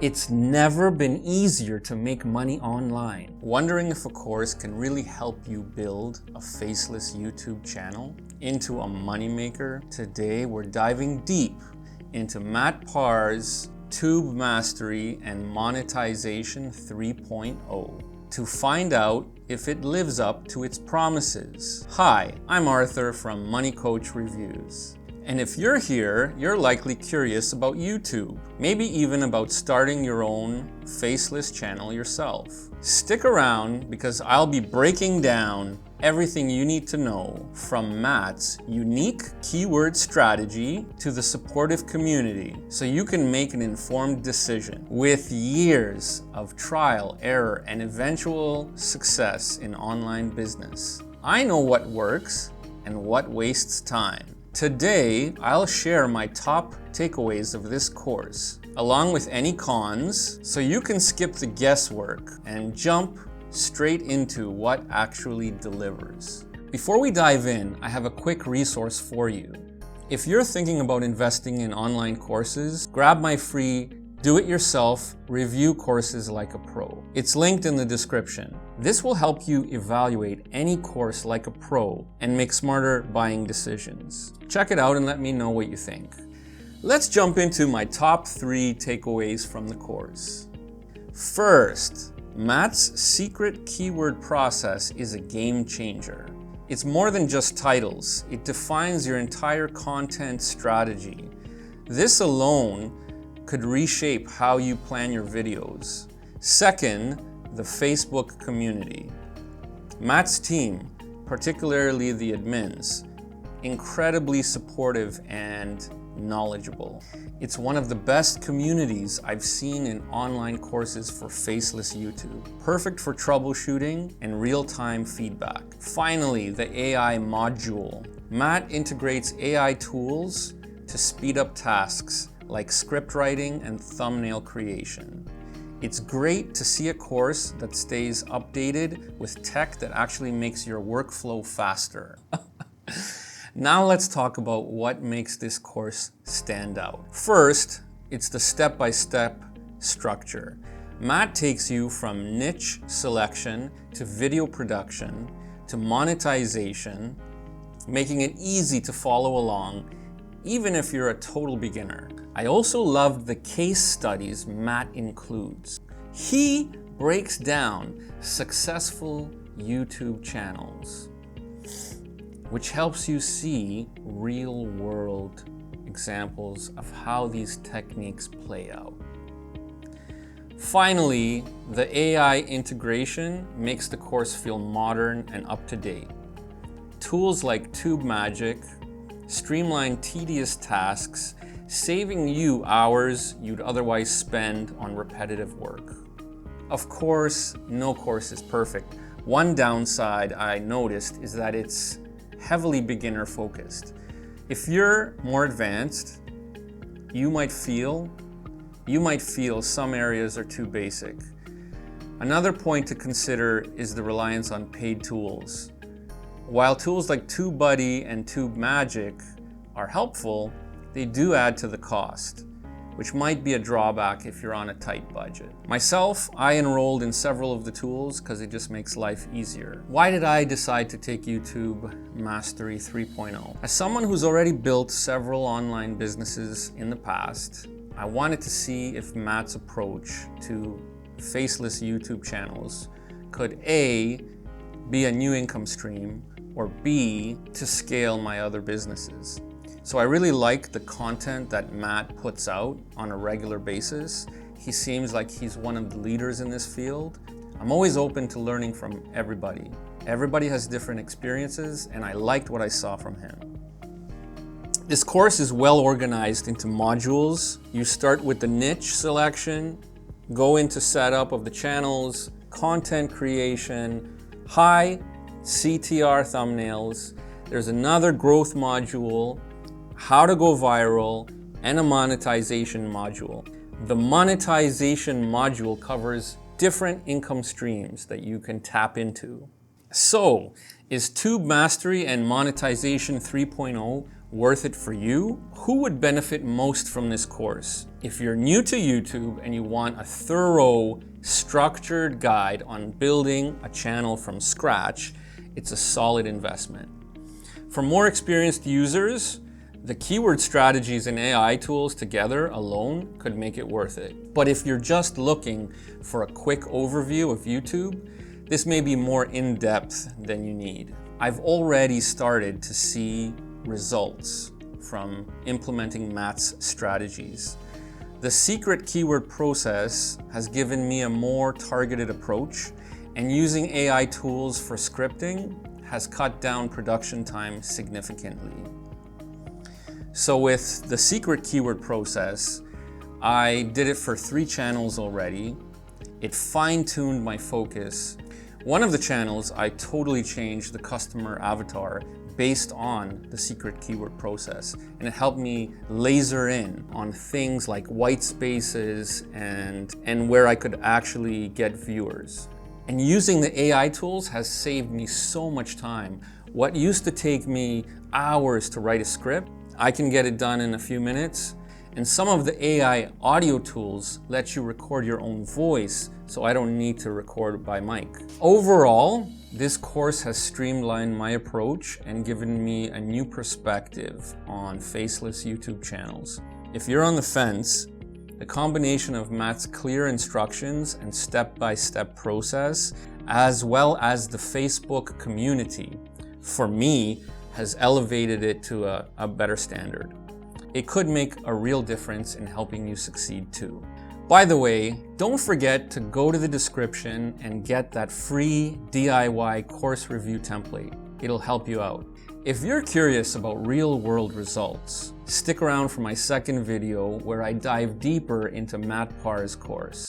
It's never been easier to make money online. Wondering if a course can really help you build a faceless YouTube channel into a moneymaker? Today, we're diving deep into Matt Parr's Tube Mastery and Monetization 3.0 to find out if it lives up to its promises. Hi, I'm Arthur from Money Coach Reviews. And if you're here, you're likely curious about YouTube, maybe even about starting your own faceless channel yourself. Stick around because I'll be breaking down everything you need to know, from Matt's unique keyword strategy to the supportive community, so you can make an informed decision with years of trial, error, and eventual success in online business. I know what works and what wastes time. Today, I'll share my top takeaways of this course, along with any cons, so you can skip the guesswork and jump straight into what actually delivers. Before we dive in, I have a quick resource for you. If you're thinking about investing in online courses, grab my free do-it-yourself review courses like a pro. It's linked in the description. This will help you evaluate any course like a pro and make smarter buying decisions. Check it out and let me know what you think. Let's jump into my top 3 takeaways from the course. First, Matt's secret keyword process is a game changer. It's more than just titles. It defines your entire content strategy. This alone could reshape how you plan your videos. Second, the Facebook community. Matt's team, particularly the admins, incredibly supportive and knowledgeable. It's one of the best communities I've seen in online courses for faceless YouTube. Perfect for troubleshooting and real-time feedback. Finally, the AI module. Matt integrates AI tools to speed up tasks like script writing and thumbnail creation. It's great to see a course that stays updated with tech that actually makes your workflow faster. Now let's talk about what makes this course stand out. First, it's the step-by-step structure. Matt takes you from niche selection to video production to monetization, making it easy to follow along even if you're a total beginner. I also loved the case studies Matt includes. He breaks down successful YouTube channels, which helps you see real-world examples of how these techniques play out. Finally, the AI integration makes the course feel modern and up-to-date. Tools like Tube Magic streamline tedious tasks, saving you hours you'd otherwise spend on repetitive work. Of course, no course is perfect. One downside I noticed is that it's heavily beginner focused. If you're more advanced, you might feel some areas are too basic. Another point to consider is the reliance on paid tools. While tools like TubeBuddy and Tube Magic are helpful, they do add to the cost, which might be a drawback if you're on a tight budget. Myself, I enrolled in several of the tools because it just makes life easier. Why did I decide to take YouTube Mastery 3.0? As someone who's already built several online businesses in the past, I wanted to see if Matt's approach to faceless YouTube channels could A, be a new income stream, or B, to scale my other businesses. So I really like the content that Matt puts out on a regular basis. He seems like he's one of the leaders in this field. I'm always open to learning from everybody. Everybody has different experiences, and I liked what I saw from him. This course is well organized into modules. You start with the niche selection, go into setup of the channels, content creation, high CTR thumbnails. There's another growth module, how to go viral, and a monetization module. The monetization module covers different income streams that you can tap into. So, is Tube Mastery and Monetization 3.0 Worth it for you? Who would benefit most from this course? If you're new to YouTube and you want a thorough, structured guide on building a channel from scratch, it's a solid investment. For more experienced users, the keyword strategies and AI tools together alone could make it worth it. But if you're just looking for a quick overview of YouTube, this may be more in-depth than you need. I've already started to see results from implementing Matt's strategies. The secret keyword process has given me a more targeted approach, and using AI tools for scripting has cut down production time significantly. So with the secret keyword process, I did it for 3 channels already. It fine-tuned my focus. One of the channels, I totally changed the customer avatar based on the secret keyword process, and it helped me laser in on things like white spaces and where I could actually get viewers. And using the AI tools has saved me so much time. What used to take me hours to write a script, I can get it done in a few minutes. And some of the AI audio tools let you record your own voice, so I don't need to record by mic. Overall, this course has streamlined my approach and given me a new perspective on faceless YouTube channels. If you're on the fence, the combination of Matt's clear instructions and step-by-step process, as well as the Facebook community, for me, has elevated it to a better standard. It could make a real difference in helping you succeed too. By the way, don't forget to go to the description and get that free DIY course review template. It'll help you out. If you're curious about real-world results, stick around for my second video where I dive deeper into Matt Parr's course.